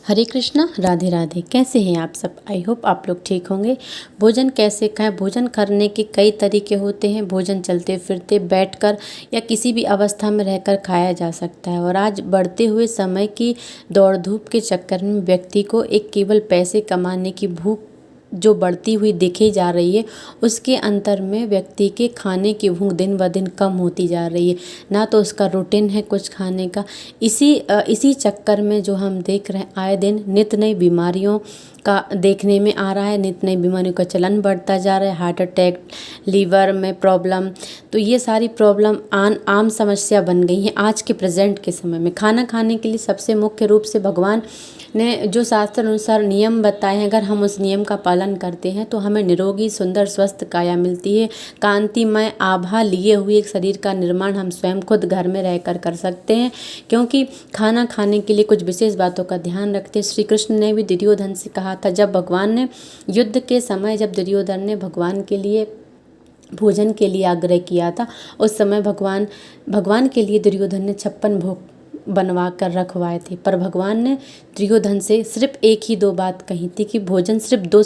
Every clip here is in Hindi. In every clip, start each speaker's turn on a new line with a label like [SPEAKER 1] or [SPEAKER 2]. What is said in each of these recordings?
[SPEAKER 1] हरे कृष्णा, राधे राधे। कैसे हैं आप सब? आई होप आप लोग ठीक होंगे। भोजन कैसे खाएं? भोजन करने के कई तरीके होते हैं। भोजन चलते फिरते, बैठकर या किसी भी अवस्था में रहकर खाया जा सकता है। और आज बढ़ते हुए समय की दौड़ धूप के चक्कर में व्यक्ति को एक केवल पैसे कमाने की भूख जो बढ़ती हुई देखी जा रही है, उसके अंतर में व्यक्ति के खाने की भूख दिन ब दिन कम होती जा रही है। ना तो उसका रूटीन है कुछ खाने का। इसी चक्कर में जो हम देख रहे हैं, आए दिन नित नई बीमारियों का देखने में आ रहा है। नित नई बीमारियों का चलन बढ़ता जा रहा है। हार्ट अटैक, लीवर में प्रॉब्लम, तो ये सारी प्रॉब्लम आम समस्या बन गई हैं आज के प्रेजेंट के समय में। खाना खाने के लिए सबसे मुख्य रूप से भगवान ने जो शास्त्र अनुसार नियम बताए हैं, अगर हम उस नियम का पालन करते हैं तो हमें निरोगी, सुंदर, स्वस्थ काया मिलती है। कांतिमय आभा लिए हुए एक शरीर का निर्माण हम स्वयं खुद घर में रहकर कर सकते हैं। क्योंकि खाना खाने के लिए कुछ विशेष बातों का ध्यान रखते हैं। श्री कृष्ण ने भी दुर्योधन से कहा था, जब भगवान ने युद्ध के समय, जब दुर्योधन ने भगवान के लिए भोजन के लिए आग्रह किया था, उस समय भगवान के लिए दुर्योधन ने 56 भोग बनवा कर रखवाए थे। पर भगवान ने दुर्योधन से सिर्फ एक ही दो बात कही थी कि भोजन सिर्फ दो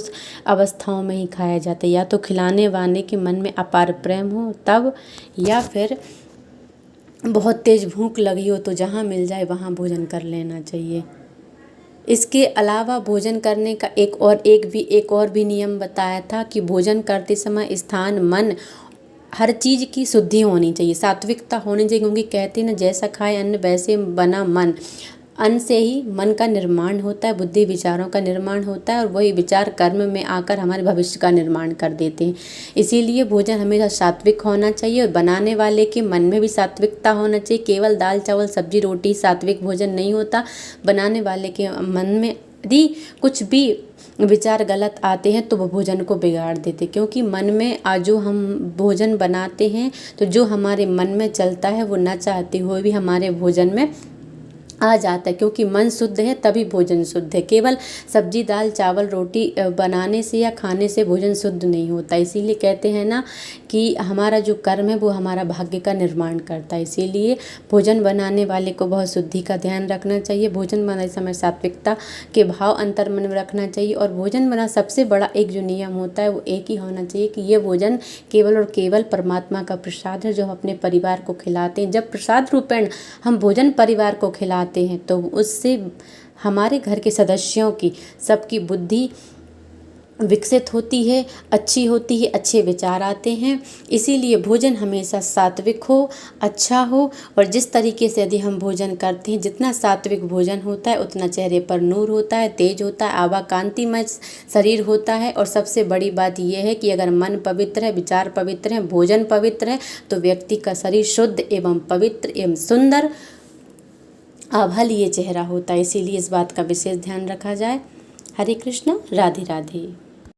[SPEAKER 1] अवस्थाओं में ही खाया जाता है, या तो खिलाने वाले के मन में अपार प्रेम हो तब, या फिर बहुत तेज भूख लगी हो तो जहाँ मिल जाए वहाँ भोजन कर लेना चाहिए। इसके अलावा भोजन करने का एक और भी नियम बताया था कि भोजन करते समय स्थान, मन, हर चीज़ की शुद्धि होनी चाहिए, सात्विकता होनी चाहिए। क्योंकि कहते हैं ना, जैसा खाए अन्न वैसे बना मन। अन्न से ही मन का निर्माण होता है, बुद्धि विचारों का निर्माण होता है, और वही विचार कर्म में आकर हमारे भविष्य का निर्माण कर देते हैं। इसीलिए भोजन हमेशा सात्विक होना चाहिए, और बनाने वाले के मन में भी सात्विकता होना चाहिए। केवल दाल चावल सब्जी रोटी सात्विक भोजन नहीं होता। बनाने वाले के मन में यदि कुछ भी विचार गलत आते हैं तो वो भोजन को बिगाड़ देते। क्योंकि मन में आज जो हम भोजन बनाते हैं, तो जो हमारे मन में चलता है वो न चाहते हुए भी हमारे भोजन में आ जाता है। क्योंकि मन शुद्ध है तभी भोजन शुद्ध है। केवल सब्जी दाल चावल रोटी बनाने से या खाने से भोजन शुद्ध नहीं होता। इसीलिए कहते हैं ना कि हमारा जो कर्म है वो हमारा भाग्य का निर्माण करता है। इसीलिए भोजन बनाने वाले को बहुत शुद्धि का ध्यान रखना चाहिए। भोजन बनाते समय सात्विकता के भाव अंतर मन में रखना चाहिए। और भोजन बना सबसे बड़ा एक जो नियम होता है वो एक ही होना चाहिए कि ये भोजन केवल और केवल परमात्मा का प्रसाद है, जो हम अपने परिवार को खिलाते हैं। जब प्रसाद रूपेण हम भोजन परिवार को खिलाते हैं तो उससे हमारे घर के सदस्यों की, सबकी बुद्धि विकसित होती है, अच्छी होती है, अच्छे विचार आते हैं। इसीलिए भोजन हमेशा सात्विक हो, अच्छा हो। और जिस तरीके से यदि हम भोजन करते हैं, जितना सात्विक भोजन होता है उतना चेहरे पर नूर होता है, तेज होता है, आभा कांतिमय शरीर होता है। और सबसे बड़ी बात यह है कि अगर मन पवित्र है, विचार पवित्र है, भोजन पवित्र है, तो व्यक्ति का शरीर शुद्ध एवं पवित्र एवं सुंदर आभा लिए चेहरा होता है। इसीलिए इस बात का विशेष ध्यान रखा जाए। हरे कृष्णा, राधे राधे।